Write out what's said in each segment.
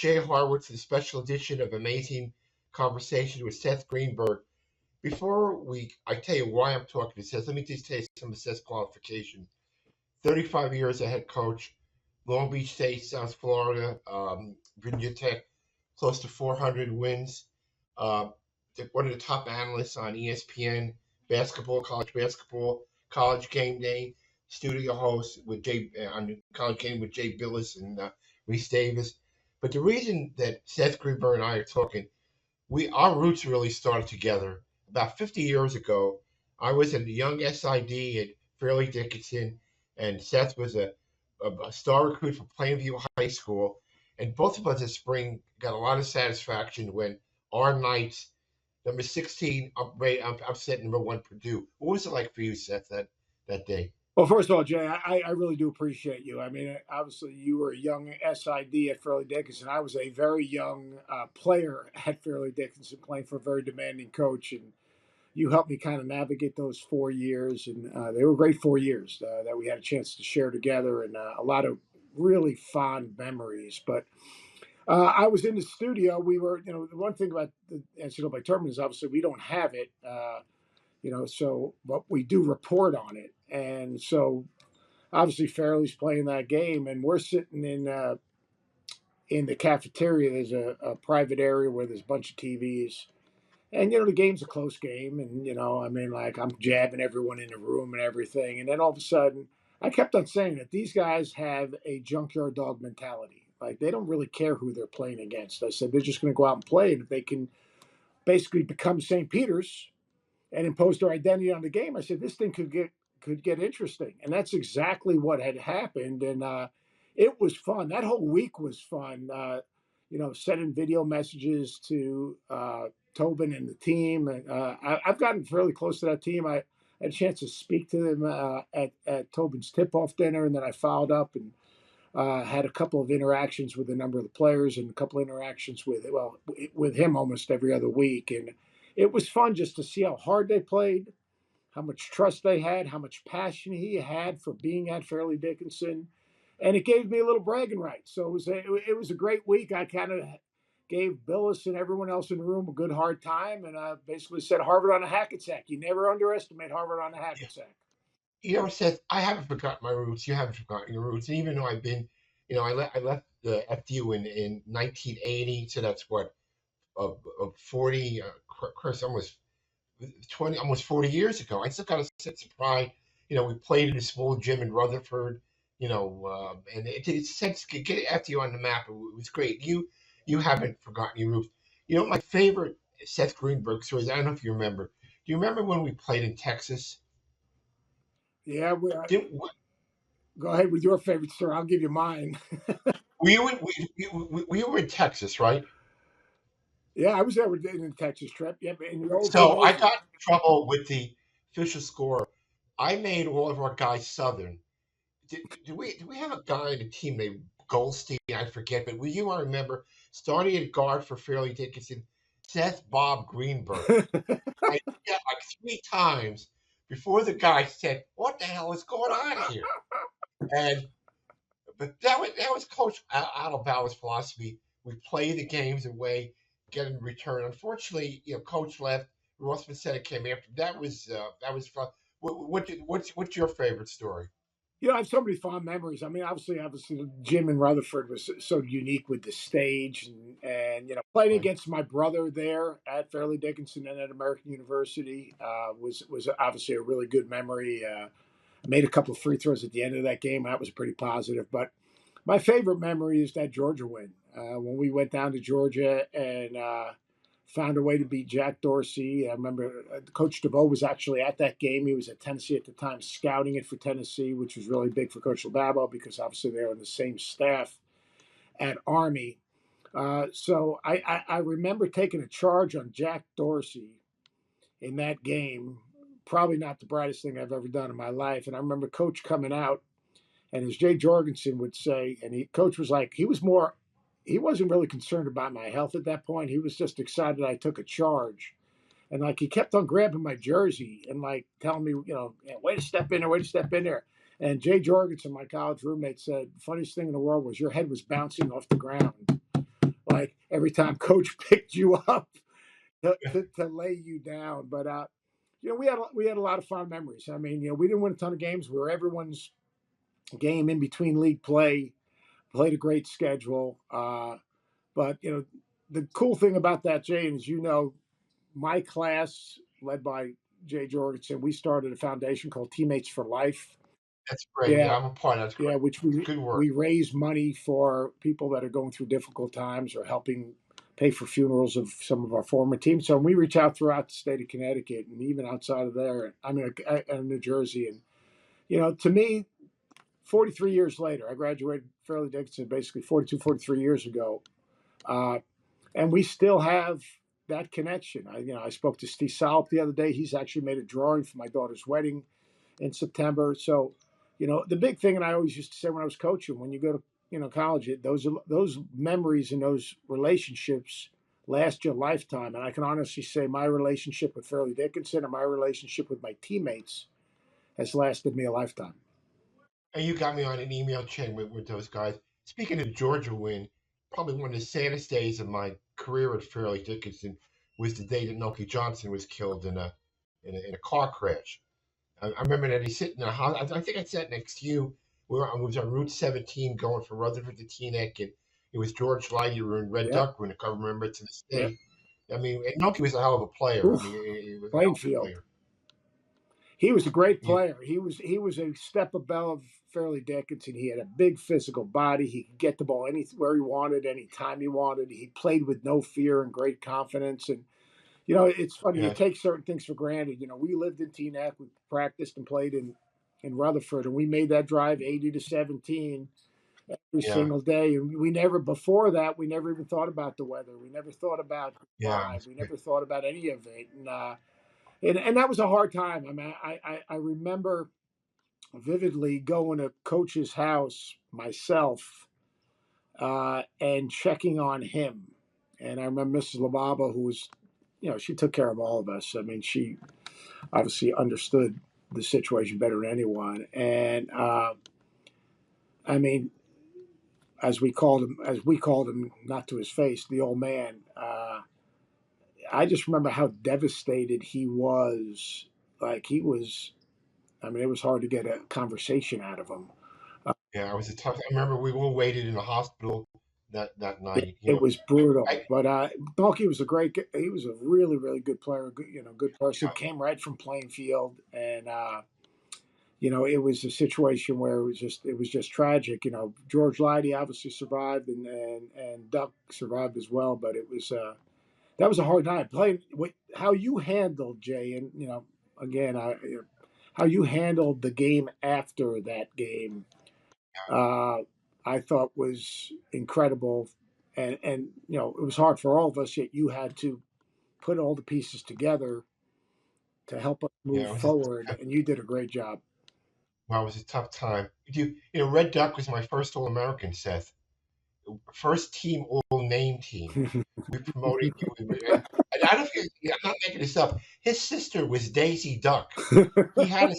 Jay Horwitz, a special edition of Amazing Conversation with Seth Greenberg. Before I tell you why I'm talking to Seth, let me just tell you some of Seth's qualifications. 35 years as head coach, Long Beach State, South Florida, Virginia Tech, close to 400 wins. One of the top analysts on ESPN, college basketball, College Game Day, studio host with on College Game with Jay Billis and Reese Davis. But the reason that Seth Greenberg and I are talking, our roots really started together. About 50 years ago, I was a young SID at Fairleigh Dickinson, and Seth was a star recruit from Plainview High School. And both of us this spring got a lot of satisfaction when our Knights, number 16, upset number 1 Purdue. What was it like for you, Seth, that day? Well, first of all, Jay, I really do appreciate you. I mean, obviously, you were a young SID at Fairleigh Dickinson. I was a very young player at Fairleigh Dickinson, playing for a very demanding coach, and you helped me kind of navigate those 4 years, and they were great 4 years that we had a chance to share together, and a lot of really fond memories. But I was in the studio. We were, the one thing about the NCAA tournament is obviously we don't have it, but we do report on it. And so obviously Fairleigh's playing that game, and we're sitting in the cafeteria. There's a private area where there's a bunch of TVs. And, the game's a close game. And, I'm jabbing everyone in the room and everything. And then all of a sudden, I kept on saying that these guys have a junkyard dog mentality. Like, they don't really care who they're playing against. I said, they're just going to go out and play. And if they can basically become St. Peter's and impose their identity on the game, I said, this thing could get interesting. And that's exactly what had happened. And it was fun. That whole week was fun. Sending video messages to Tobin and the team. And I've gotten fairly close to that team. I had a chance to speak to them at Tobin's tip-off dinner, and then I followed up and had a couple of interactions with a number of the players and a couple of interactions with him almost every other week. And it was fun just to see how hard they played, how much trust they had, how much passion he had for being at Fairleigh Dickinson. And it gave me a little bragging rights. So it was a great week. I kind of gave Billis and everyone else in the room a good hard time, and I basically said Harvard on a Hackensack. You never underestimate Harvard on a Hackensack. Seth, I haven't forgotten my roots. You haven't forgotten your roots. And even though I've been, I left the FDU in 1980, so that's what, 40, Chris, almost 40 years ago. I still got a sense of pride. We played in a small gym in Rutherford, and it's sense to get FDU on the map. It was great. You haven't forgotten your roots. My favorite Seth Greenberg stories, I don't know if you remember. Do you remember when we played in Texas? Yeah. Go ahead with your favorite story. I'll give you mine. we were in Texas, right? Yeah, I was there in the Texas trip. Yep. So I got in trouble with the official score. I made all of our guys Southern. Do we have a guy in the team named Goldstein? I forget, but I remember starting at guard for Fairleigh Dickinson, Seth Bob Greenberg. I did that like 3 times before the guy said, "What the hell is going on here?" But that was Coach Alabama's philosophy. We play the games away, get in return. Unfortunately, Coach left. Ross Vincent came after. That was fun. What's your favorite story? I have so many fond memories. I mean, obviously, the gym in Rutherford was so unique with the stage, and playing against my brother there at Fairleigh Dickinson and at American University was obviously a really good memory. Made a couple of free throws at the end of that game. That was pretty positive. But my favorite memory is that Georgia win when we went down to Georgia and found a way to beat Jack Dorsey. I remember Coach DeVoe was actually at that game. He was at Tennessee at the time, scouting it for Tennessee, which was really big for Coach Lababo because obviously they were on the same staff at Army. So I remember taking a charge on Jack Dorsey in that game. Probably not the brightest thing I've ever done in my life. And I remember Coach coming out, and as Jay Jorgensen would say, and Coach was like, he wasn't really concerned about my health at that point. He was just excited I took a charge. And he kept on grabbing my jersey and telling me, way to step in there, way to step in there. And Jay Jorgensen, my college roommate, said, funniest thing in the world was your head was bouncing off the ground every time coach picked you up to lay you down. But we had a lot of fond memories. I mean, we didn't win a ton of games. We were everyone's game in between league play. Played a great schedule. But the cool thing about that, Jay, is my class led by Jay Horwitz, we started a foundation called Teammates for Life. That's great. Yeah, Yeah, I'm a part of that. That's yeah, great. which Good work. we raise money for people that are going through difficult times or helping pay for funerals of some of our former teams. So we reach out throughout the state of Connecticut and even outside of there. I mean, New Jersey. And, to me, 43 years later, I graduated Fairleigh Dickinson basically 42, 43 years ago. And we still have that connection. I spoke to Steve Salop the other day. He's actually made a drawing for my daughter's wedding in September. So, the big thing, and I always used to say when I was coaching, when you go to college, those memories and those relationships last your lifetime. And I can honestly say my relationship with Fairleigh Dickinson and my relationship with my teammates has lasted me a lifetime. And you got me on an email chain with those guys. Speaking of Georgia win, probably one of the saddest days of my career at Fairleigh Dickinson was the day that Noki Johnson was killed in a car crash. I remember that he's sitting in a house. I think I sat next to you. I was on Route 17 going from Rutherford to Teaneck, and it was George Lighty in Red Duck Run, if I remember it to this day. I mean, and Noki was a hell of a player. Oof, I mean, he was playing field. Player. He was a great player. He was a step above Fairleigh Dickinson. He had a big physical body. He could get the ball anywhere he wanted, anytime he wanted. He played with no fear and great confidence. And it's funny. You take certain things for granted. We lived in Teaneck. We practiced and played in Rutherford, and we made that drive 80 to 17 every single day. And we never even thought about the weather. We never thought about the drive. We never thought about any of it. And that was a hard time. I mean, I remember vividly going to Coach's house myself and checking on him. And I remember Mrs. Lababa, who was, she took care of all of us. I mean, she obviously understood the situation better than anyone. And I mean, as we called him, not to his face, the old man. I just remember how devastated he was. Like he was. I mean, it was hard to get a conversation out of him. It was a tough. I remember we all waited in the hospital that night. It was brutal. But Noki was he was a really, really good player. Good person. Came right from playing field, and it was a situation where it was just tragic. George Lighty obviously survived, and Duck survived as well. But it was that was a hard night. Playing how you handled, Jay, and again, how you handled the game after that game, I thought was incredible. And it was hard for all of us, yet you had to put all the pieces together to help us move forward, and you did a great job. Well, it was a tough time. Red Duck was my first All-American, Seth. First team All-Name team. We promoted you. And I don't think I'm not making this up. His sister was Daisy Duck. He had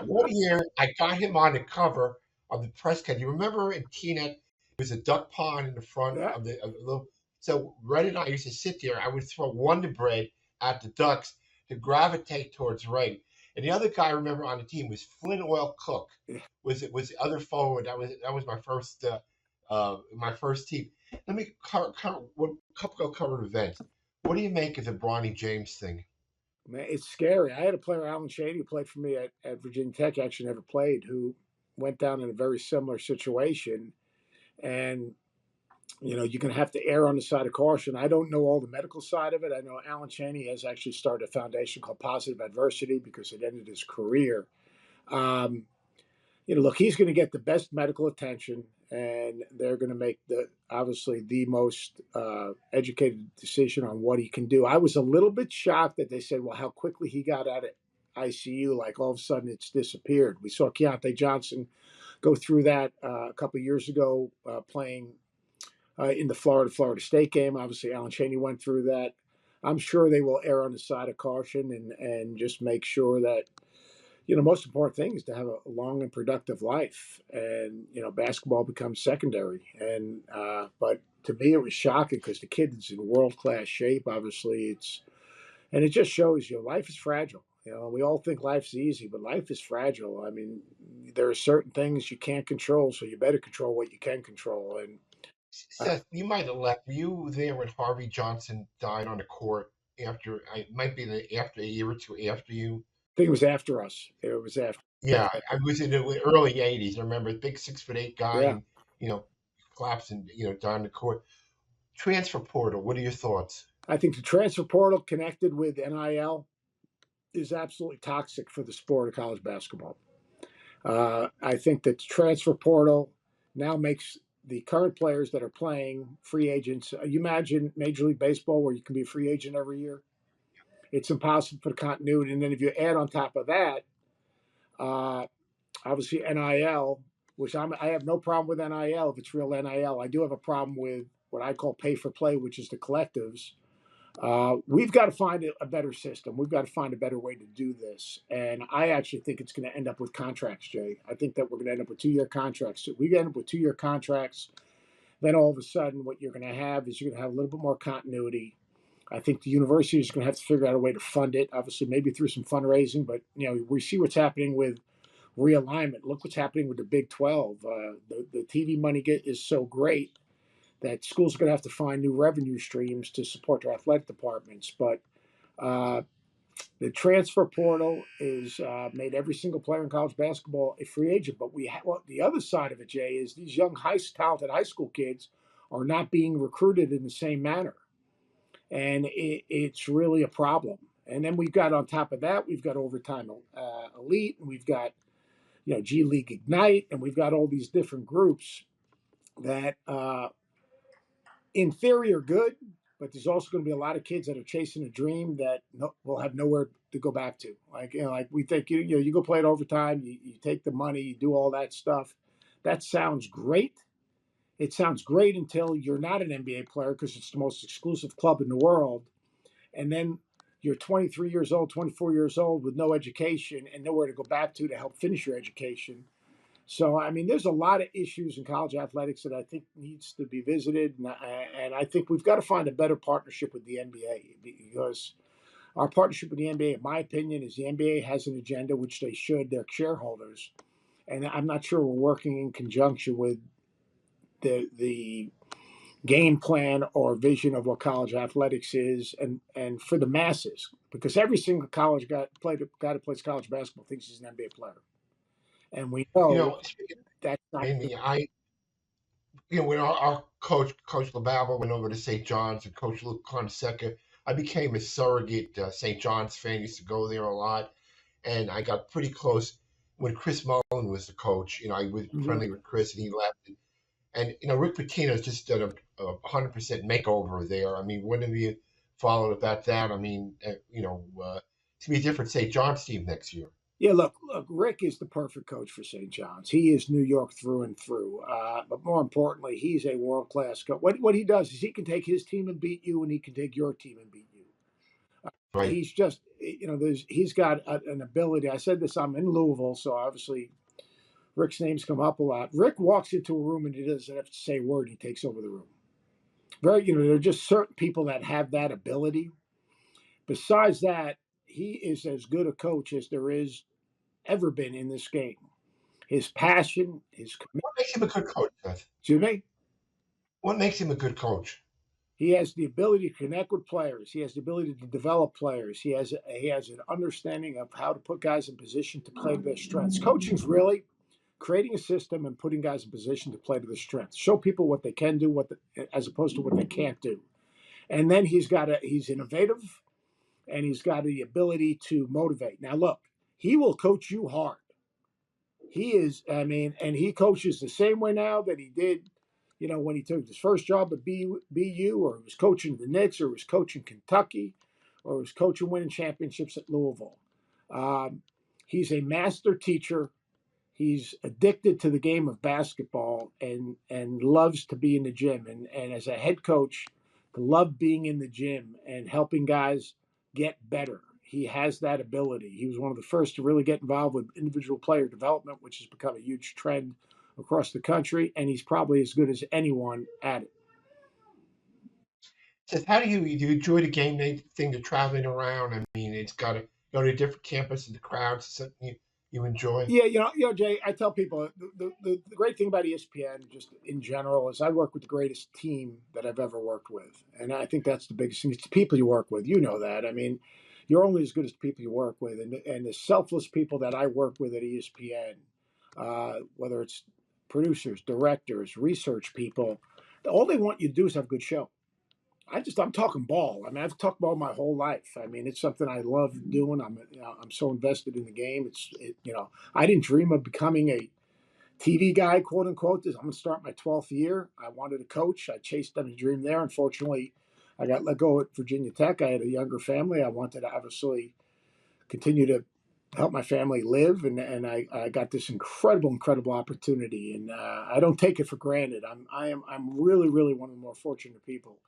one year I got him on the cover of the press kit. You remember in Teaneck, there was a duck pond in the front of the little. So Red and I used to sit there. I would throw Wonder Bread at the ducks to gravitate towards Red. And the other guy I remember on the team was Flynn Oil Cook. Was the other forward? That was my first team. Let me cover a couple of current events. What do you make of the Bronny James thing? Man, it's scary. I had a player, Alan Shady, who played for me at Virginia Tech, actually never played, who went down in a very similar situation. And, you're going to have to err on the side of caution. I don't know all the medical side of it. I know Alan Cheney has actually started a foundation called Positive Adversity because it ended his career. Look, he's going to get the best medical attention, and they're going to make obviously the most educated decision on what he can do. I was a little bit shocked that they said, well, how quickly he got out of ICU, like all of a sudden it's disappeared. We saw Keontae Johnson go through that a couple of years ago playing in the Florida State game. Obviously, Alan Cheney went through that. I'm sure they will err on the side of caution and just make sure that, most important thing is to have a long and productive life. And, basketball becomes secondary. And but to me, it was shocking because the kid is in world-class shape. Obviously, and it just shows you life is fragile. We all think life's easy, but life is fragile. I mean, there are certain things you can't control, so you better control what you can control. And Seth, you might have left. Were you there when Harvey Johnson died on the court after? It might be after a year or two after you. I think it was after us. It was after. Yeah, I was in the early '80s. I remember a big 6'8" guy, Yeah. and collapsed and down the court. Transfer portal. What are your thoughts? I think the transfer portal connected with NIL is absolutely toxic for the sport of college basketball. I think that the transfer portal now makes the current players that are playing free agents. You imagine Major League Baseball where you can be a free agent every year. It's impossible for the continuity. And then if you add on top of that, obviously NIL, which I have no problem with NIL if it's real NIL. I do have a problem with what I call pay for play, which is the collectives. We've got to find a better system. We've got to find a better way to do this. And I actually think it's going to end up with contracts, Jay. I think that we're going to end up with 2-year contracts. So we end up with 2-year contracts. Then all of a sudden, what you're going to have is you're going to have a little bit more continuity. I think the university is going to have to figure out a way to fund it, obviously, maybe through some fundraising. But, we see what's happening with realignment. Look what's happening with the Big 12. The TV money is so great that schools are going to have to find new revenue streams to support their athletic departments. But the transfer portal is made every single player in college basketball a free agent. But the other side of it, Jay, is these young, talented high school kids are not being recruited in the same manner. And it's really a problem. And then we've got, on top of that, we've got Overtime Elite, and we've got, G League Ignite, and we've got all these different groups that in theory are good, but there's also going to be a lot of kids that are chasing a dream that will have nowhere to go back to. Like we think you go play it overtime, you take the money, you do all that stuff. That sounds great. It sounds great until you're not an NBA player because it's the most exclusive club in the world, and then you're 23 years old, 24 years old with no education and nowhere to go back to help finish your education. So, I mean, there's a lot of issues in college athletics that I think needs to be visited. And I think we've got to find a better partnership with the NBA, because our partnership with the NBA, in my opinion, is the NBA has an agenda, which they should, their shareholders. And I'm not sure we're working in conjunction with the game plan or vision of what college athletics is and for the masses, because every single college guy who plays college basketball thinks he's an NBA player. And we know that's not. When our Coach LaBava went over to St. John's and Coach Luke Conseca, I became a surrogate St. John's fan. Used to go there a lot, and I got pretty close when Chris Mullen was the coach. I was friendly with Chris, and he left. And Rick Pitino's just done a 100% makeover there. I mean, what have you followed about that? I mean, to be a different St. John's team next year. Yeah, look, Rick is the perfect coach for St. John's. He is New York through and through. But more importantly, he's a world-class coach. What he does is he can take his team and beat you, and he can take your team and beat you. Right. He's just, he's got an ability. I said this, I'm in Louisville, so obviously Rick's name's come up a lot. Rick walks into a room and he doesn't have to say a word. He takes over the room. There are just certain people that have that ability. Besides that, he is as good a coach as there is ever been in this game. His passion, his commitment. What makes him a good coach, Seth? Excuse me? What makes him a good coach? He has the ability to connect with players. He has the ability to develop players. He has an understanding of how to put guys in position to play to their strengths. Coaching's really creating a system and putting guys in position to play to their strengths. Show people what they can do, as opposed to what they can't do. And then he's innovative, and he's got the ability to motivate. Now, look, he will coach you hard. He is, and he coaches the same way now that he did, when he took his first job at BU, or he was coaching the Knicks, or he was coaching Kentucky, or he was coaching winning championships at Louisville. He's a master teacher. He's addicted to the game of basketball and loves to be in the gym. And as a head coach, to love being in the gym and helping guys get better. He has that ability. He was one of the first to really get involved with individual player development, which has become a huge trend across the country, and he's probably as good as anyone at it. Seth, how do you enjoy the game day thing, the traveling around? I mean, it's got to go to a different campus and the crowds. Is something you enjoy? Yeah, Jay. I tell people the great thing about ESPN, just in general, is I work with the greatest team that I've ever worked with, and I think that's the biggest thing. It's the people you work with. You know that. I mean, you're only as good as the people you work with, and the selfless people that I work with at ESPN, whether it's producers, directors, research people, all they want you to do is have a good show. I'm talking ball. I mean, I've talked ball my whole life. I mean, it's something I love doing. I'm so invested in the game. I didn't dream of becoming a TV guy, quote unquote. I'm going to start my 12th year. I wanted to coach. I chased that dream there. Unfortunately, I got let go at Virginia Tech. I had a younger family. I wanted to obviously continue to help my family live, and I got this incredible opportunity, and I don't take it for granted. I'm really one of the more fortunate people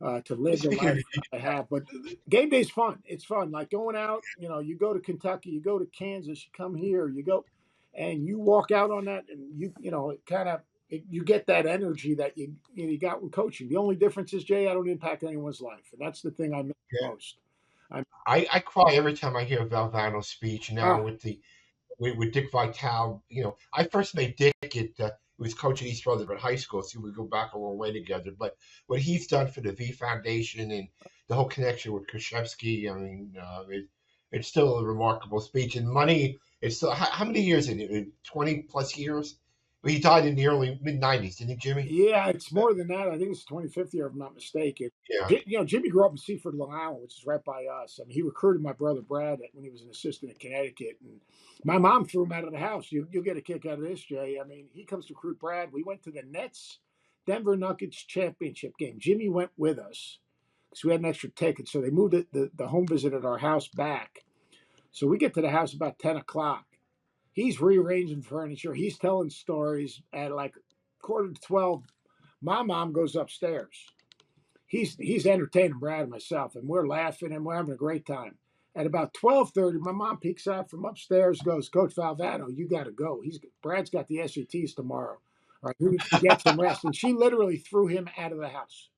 to live the Speaking of, life I have. But game day's fun. It's fun. Like going out, you go to Kentucky, you go to Kansas, you come here, you go, and you walk out on that, and it kind of you get that energy that you got when coaching. The only difference is, Jay, I don't impact anyone's life, and that's the thing I miss yeah, most. I'm I cry every time I hear Valvano's speech now ah with with Dick Vitale. I first met Dick at he was coach at East Rutherford High School, so we go back a long way together. But what he's done for the V Foundation and the whole connection with Krzyzewski, I mean, it's still a remarkable speech. And money, it's still how many years in it? 20+ years. Well, he died in the early mid '90s, didn't he, Jimmy? Yeah, it's more than that. I think it's 25th year, if I'm not mistaken. Yeah. Jimmy grew up in Seaford, Long Island, which is right by us. I mean, he recruited my brother Brad when he was an assistant at Connecticut, and my mom threw him out of the house. You'll get a kick out of this, Jay. I mean, he comes to recruit Brad. We went to the Nets Denver Nuggets championship game. Jimmy went with us because we had an extra ticket, so they moved the home visit at our house back. So we get to the house about 10 o'clock. He's rearranging furniture. He's telling stories at like quarter to 12. My mom goes upstairs. He's entertaining Brad and myself, and we're laughing and we're having a great time. At about 12:30, my mom peeks out from upstairs, goes, "Coach Valvano, you got to go. Brad's got the SATs tomorrow. All right, you need to get some rest." And she literally threw him out of the house.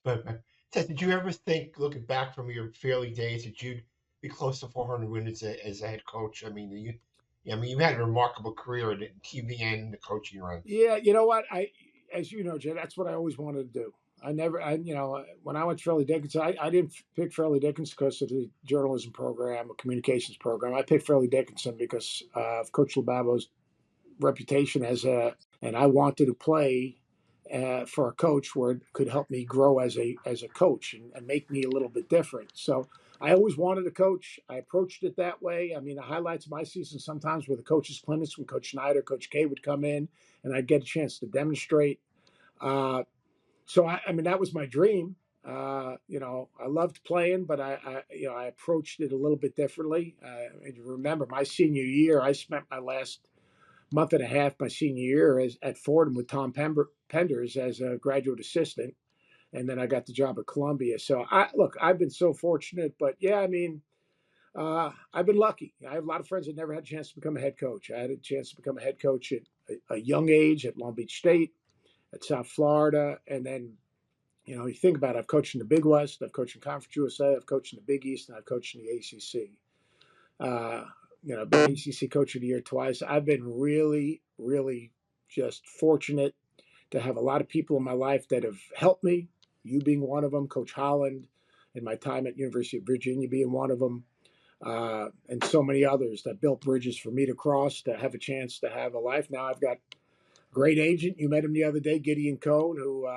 But Ted, did you ever think, looking back from your Fairleigh days, that you'd be close to 400 wins as a head coach? I mean, you had a remarkable career in TV and the coaching run. Yeah, you know what? As you know, Jay, that's what I always wanted to do. When I went to Fairleigh Dickinson, I didn't pick Fairleigh Dickinson because of the journalism program, or communications program. I picked Fairleigh Dickinson because of Coach Lubabo's reputation and I wanted to play for a coach where it could help me grow as a coach and make me a little bit different. So I always wanted to coach. I approached it that way. I mean, the highlights of my season sometimes were the coaches' clinics when Coach Schneider, Coach K would come in, and I'd get a chance to demonstrate. So I mean, that was my dream. I loved playing, but I approached it a little bit differently. And remember, my senior year, I spent my last month and a half my senior year at Fordham with Tom Penders as a graduate assistant, and then I got the job at Columbia. So I've been so fortunate, but yeah, I mean, I've been lucky. I have a lot of friends that never had a chance to become a head coach. I had a chance to become a head coach at a young age at Long Beach State, at South Florida, and then you think about it, I've coached in the Big West, I've coached in Conference USA, I've coached in the Big East, and I've coached in the ACC. I've been ACC Coach of the Year twice. I've been really just fortunate to have a lot of people in my life that have helped me. You being one of them, Coach Holland, and my time at University of Virginia being one of them, and so many others that built bridges for me to cross to have a chance to have a life. Now I've got a great agent. You met him the other day, Gideon Cohn, who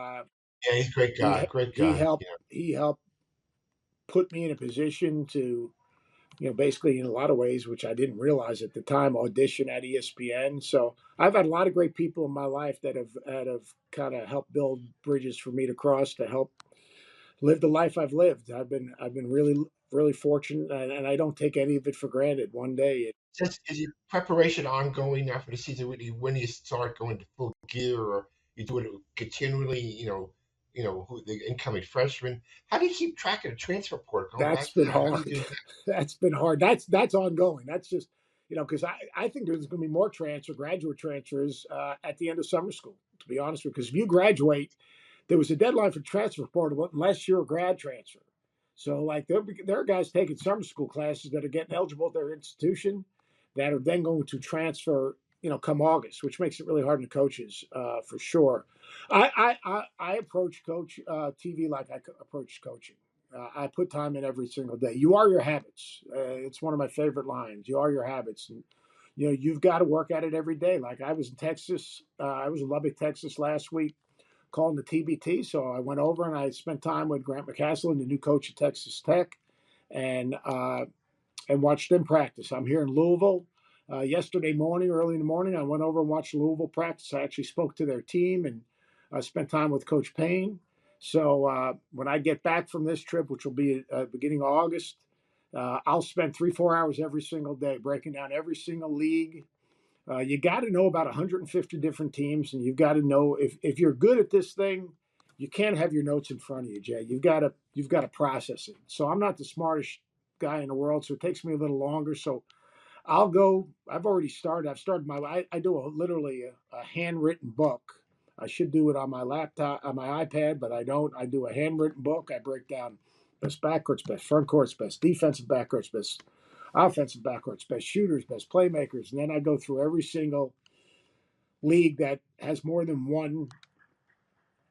Yeah, he's a great guy. Great he guy. helped he helped put me in a position to basically in a lot of ways, which I didn't realize at the time, audition at ESPN. So I've had a lot of great people in my life that have kind of helped build bridges for me to cross to help live the life I've lived. I've been really fortunate, and I don't take any of it for granted. One day, Is your preparation ongoing now for the season? When you start going to full gear, or you do it continually? Who the incoming freshmen. How do you keep track of the transfer portal? Going that's back to been that, how do you hard. do that? That's been hard. That's ongoing. That's just because I think there's going to be more graduate transfers at the end of summer school. To be honest with you, because if you graduate, there was a deadline for transfer portal unless you're a grad transfer. So like there are guys taking summer school classes that are getting eligible at their institution that are then going to transfer, come August, which makes it really hard on the coaches for sure. I approach coach TV like I approach coaching. I put time in every single day. You are your habits. It's one of my favorite lines. You are your habits. And, you've got to work at it every day. Like I was in Texas. I was in Lubbock, Texas last week calling the TBT. So I went over and I spent time with Grant McCaslin, the new coach at Texas Tech, and watched them practice. I'm here in Louisville. Yesterday morning, early in the morning, I went over and watched Louisville practice. I actually spoke to their team and spent time with Coach Payne. So when I get back from this trip, which will be beginning of August, I'll spend 3-4 hours every single day breaking down every single league. You got to know about 150 different teams, and you've got to know if you're good at this thing, you can't have your notes in front of you, Jay. You've got to process it. So I'm not the smartest guy in the world, so it takes me a little longer. So I'll go. I've already started. I've started I do literally a handwritten book. I should do it on my laptop, on my iPad, but I don't. I do a handwritten book. I break down best backcourts, best front courts, best defensive backcourts, best offensive backcourts, best shooters, best playmakers. And then I go through every single league that has more than one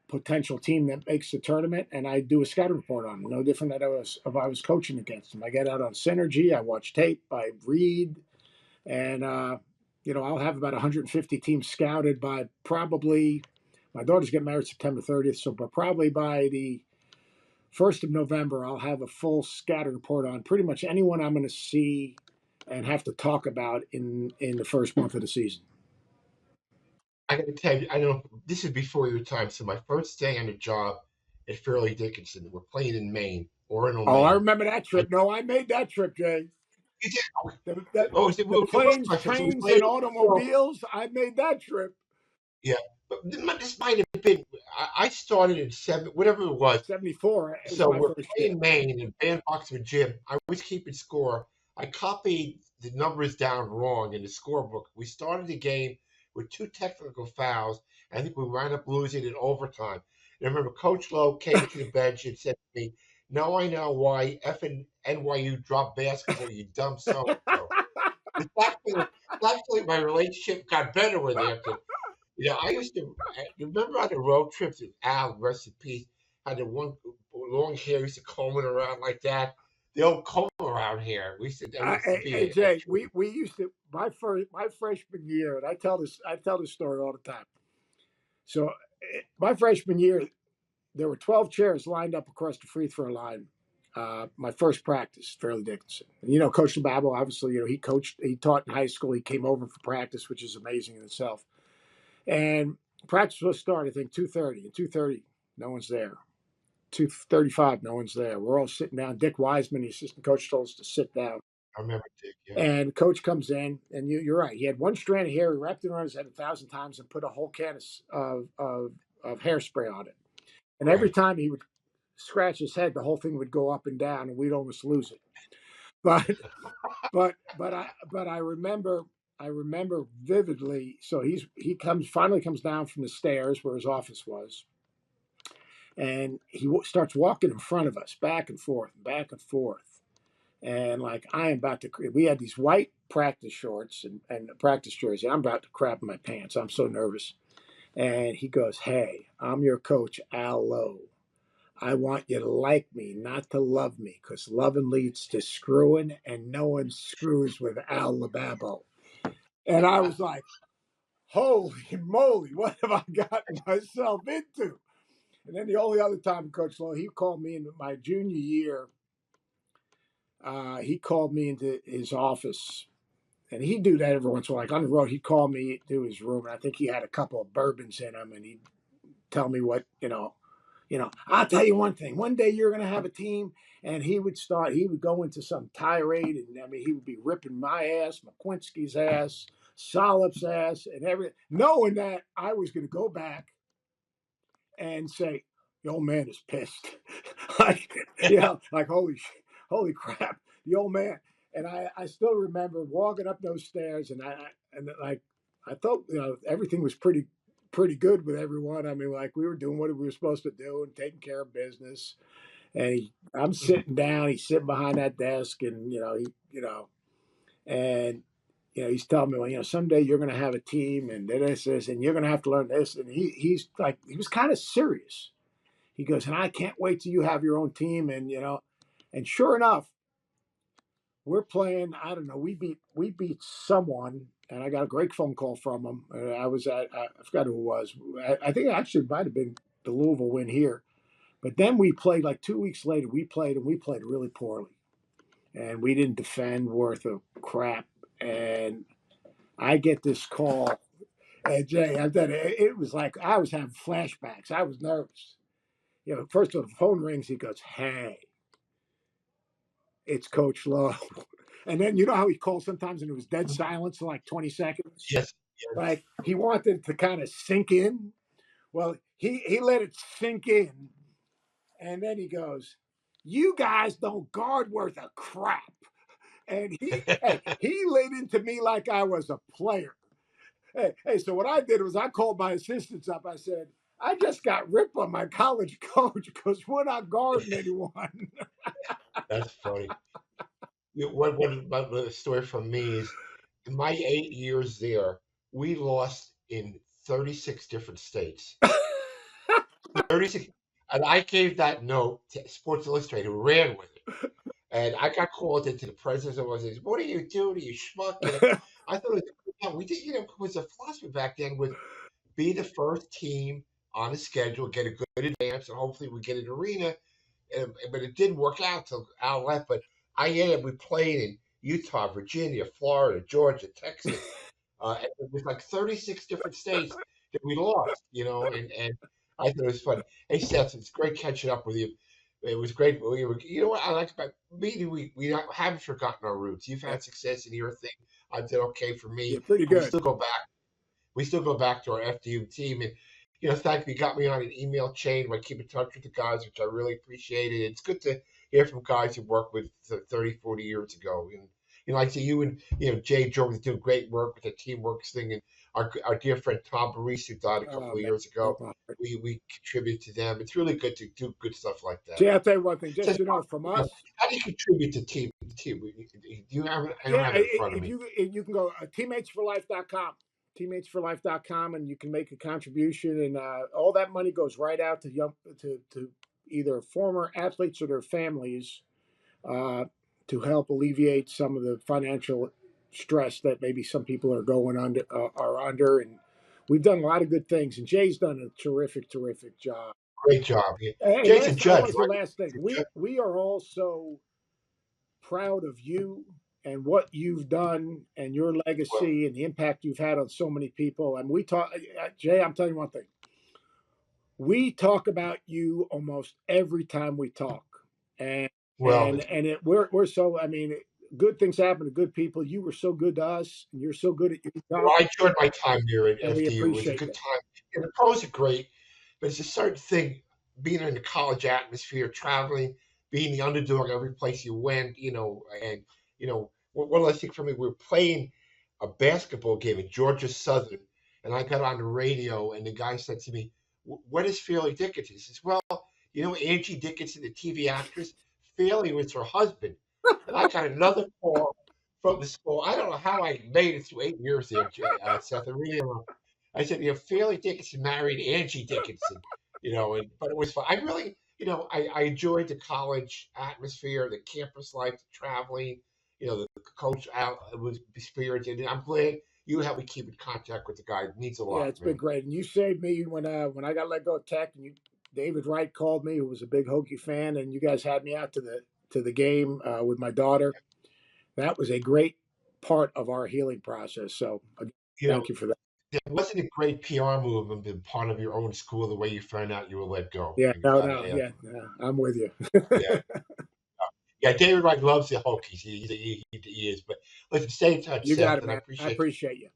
potential team that makes the tournament, and I do a scouting report on them. No different than if I was coaching against them. I get out on Synergy, I watch tape, I read, and I'll have about 150 teams scouted by probably my daughter's getting married September 30th, so probably by the 1st of November, I'll have a full scatter report on pretty much anyone I'm going to see and have to talk about in the first month of the season. I got to tell you, I know this is before your time. So my first day on the job at Fairleigh Dickinson, we're playing in Maine, Orono, Maine. I remember that trip. No, I made that trip, Jay. The planes, trains, and automobiles. I made that trip. Yeah, but this might have been. I started in whatever it was. 74. So we're playing Maine in bandbox with Jim. I was keeping score. I copied the numbers down wrong in the scorebook. We started the game with 2 technical fouls. I think we wound up losing in overtime. And I remember Coach Lowe came to the bench and said to me, "Now I know why effing NYU dropped basketball, you dumb so-and-so." Thankfully, my relationship got better with him. I used to remember on the road trips with Al, rest in peace, had the one long hair, used to comb it around like that. The old comb around here. We used to be Jay, we used to my freshman year, and I tell this story all the time. So my freshman year, there were 12 chairs lined up across the free throw line. My first practice, Fairleigh Dickinson. And, Coach LeBabble, obviously, he taught in high school. He came over for practice, which is amazing in itself. And practice was start, I think, 2:30. And 2:30, no one's there. 2:35, no one's there. We're all sitting down. Dick Wiseman, the assistant coach, told us to sit down. I remember Dick, yeah. And coach comes in, and you're right. He had one strand of hair. He wrapped it around his head 1,000 times and put a whole can of hairspray on it. And every time he would scratch his head, the whole thing would go up and down, and we'd almost lose it. But I remember vividly. So he finally comes down from the stairs where his office was, and he starts walking in front of us, back and forth, and like I am about to. We had these white practice shorts and practice jersey. I'm about to crap in my pants. I'm so nervous, and he goes, "Hey, I'm your coach, Al Lowe. I want you to like me, not to love me, because loving leads to screwing, and no one screws with Al LeBabble." And I was like, holy moly, what have I gotten myself into? And then the only other time, Coach Lowe, he called me in my junior year. He called me into his office, and he'd do that every once in a while. Like on the road, he'd call me to his room, and I think he had a couple of bourbons in him, and he'd tell me what, I'll tell you one thing. One day you're going to have a team, and he would go into some tirade, and he would be ripping my ass, McQuinski's ass, Solip's ass, and everything, knowing that I was going to go back and say, the old man is pissed. like holy crap, the old man. And I still remember walking up those stairs, and I thought everything was pretty pretty good with everyone. I mean, like we were doing what we were supposed to do and taking care of business. And I'm sitting down, he's sitting behind that desk, and and he's telling me, well, someday you're going to have a team, and this, and you're going to have to learn this. And he's like, he was kind of serious. He goes, and I can't wait till you have your own team, and and sure enough, we're playing. I don't know. We beat someone, and I got a great phone call from him. I forgot who it was. I think it actually might have been the Louisville win here. But then we played like 2 weeks later. We played really poorly, and we didn't defend worth a crap. And I get this call, and Jay, it was like I was having flashbacks. I was nervous. First of all, the phone rings. He goes, "Hey, it's Coach Lowe." And then you know how he calls sometimes, and it was dead silence for like 20 seconds. Yes. Like he wanted to kind of sink in. Well, he let it sink in. And then he goes, "You guys don't guard worth a crap." And he laid into me like I was a player. Hey, so what I did was I called my assistants up. I said, "I just got ripped by my college coach because we're not guarding anyone." That's funny. One story from me is in my 8 years there, we lost in 36 different states. 36. And I gave that note to Sports Illustrated, who ran with it. And I got called into the president's office and said, "What are you doing? You schmuck?" I thought we did, it was a philosophy back then was be the first team on the schedule, get a good advance, and hopefully we get an arena. But it didn't work out till Al left. But we played in Utah, Virginia, Florida, Georgia, Texas. And it was like 36 different states that we lost, and I thought it was funny. Hey, Seth, it's great catching up with you. It was great. You know what I like about me? We haven't forgotten our roots. You've had success in your thing. I did okay for me. Yeah, pretty good. We still go back to our FDU team, and thank you. You got me on an email chain. I keep in touch with the guys, which I really appreciate it. It's good to hear from guys you worked with 30, 40 years ago. And like to you and Jay Jordan doing great work with the teamwork thing, and our dear friend Tom Baris, who died a couple of years ago. We contribute to them. It's really good to do good stuff like that. Jay, I'll tell you one thing. Just from us, how do you contribute to team? Do you have it? I don't have it in front of me. You can go teammatesforlife.com. Teammatesforlife.com, and you can make a contribution, and all that money goes right out to either former athletes or their families to help alleviate some of the financial stress that maybe some people are under. And we've done a lot of good things, and Jay's done a terrific job. Great job. Hey, Jason Judge. The last thing. We are all so proud of you and what you've done and your legacy and the impact you've had on so many people. And we talk, Jay, I'm telling you one thing. We talk about you almost every time we talk. And we're so, good things happen to good people. You were so good to us, and you're so good at your job. Well, I enjoyed my time here at FDU. It was a good time. And the pros are great, but it's a certain thing, being in the college atmosphere, traveling, being the underdog every place you went, and one last thing for me, we were playing a basketball game at Georgia Southern, and I got on the radio, and the guy said to me, "What is Fairleigh Dickinson?" He says, "Well, Angie Dickinson, the TV actress, Fairleigh was her husband." And I got another call from the school. I don't know how I made it through 8 years there, Seth. I really don't know. I said, Fairleigh Dickinson married Angie Dickinson, but it was fun. I really, I enjoyed the college atmosphere, the campus life, the traveling, the coach out was spirited. And I'm glad you helped me keep in contact with the guy. It means a lot. Yeah, it's been great. And you saved me when I got let go of Tech, and David Wright called me, who was a big Hokie fan, and you guys had me out to the game with my daughter. That was a great part of our healing process. So thank you for that. It wasn't a great PR move and been part of your own school the way you found out you were let go. Yeah, I'm with you. Yeah, David Wright loves the Hokies. He is. But listen, stay in touch, You Seth, got it, and man. I appreciate you.